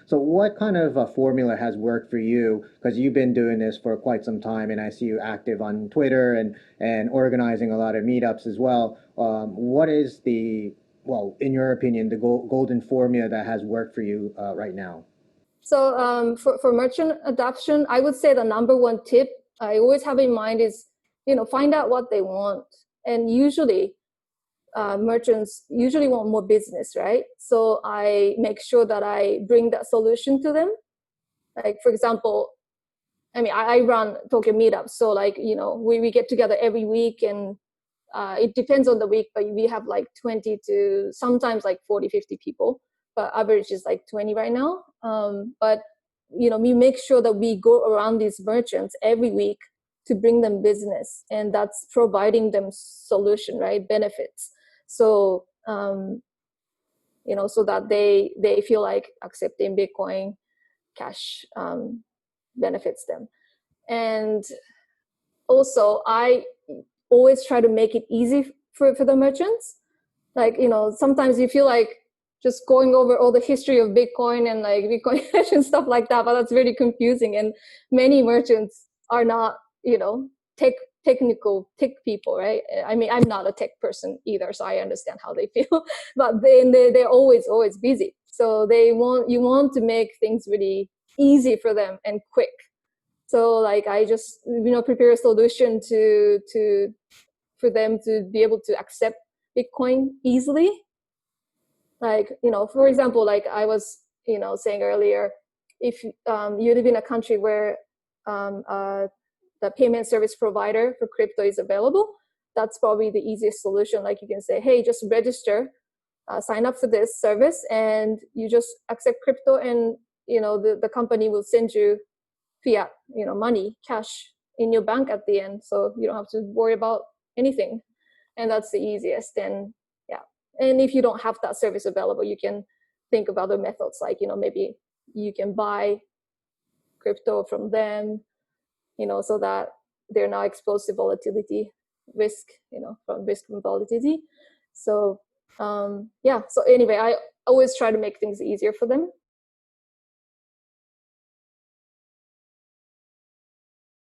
So what kind of a formula has worked for you? Because you've been doing this for quite some time, and I see you active on Twitter and organizing a lot of meetups as well. What is well, in your opinion, the golden formula that has worked for you right now? So for merchant adoption, I would say the number one tip I always have in mind is, find out what they want. And usually merchants usually want more business, right? So I make sure that I bring that solution to them. Like, for example, I mean, I run Tokyo meetups. So like, we get together every week, and it depends on the week, but we have like 20 to sometimes like 40, 50 people, but average is like 20 right now. But, we make sure that we go around these merchants every week to bring them business, and that's providing them solution, right? Benefits. So, so that they feel like accepting Bitcoin Cash benefits them. And also, I always try to make it easy for the merchants. Like, sometimes you feel like just going over all the history of Bitcoin and like Bitcoin Cash and stuff like that, but that's really confusing. And many merchants are not, technical tech people, right? I mean, I'm not a tech person either, so I understand how they feel. But they're always busy. So you want to make things really easy for them and quick. So like I just prepare a solution for them to be able to accept Bitcoin easily. Like, for example, like I was saying earlier, if you live in a country where the payment service provider for crypto is available, that's probably the easiest solution. Like you can say, hey, just register, sign up for this service, and you just accept crypto, and the company will send you fiat, money, cash in your bank at the end. So you don't have to worry about anything. And that's the easiest. And yeah. And if you don't have that service available, you can think of other methods, like, maybe you can buy crypto from them, so that they're not exposed to volatility risk, from risk from volatility. So yeah. So anyway, I always try to make things easier for them.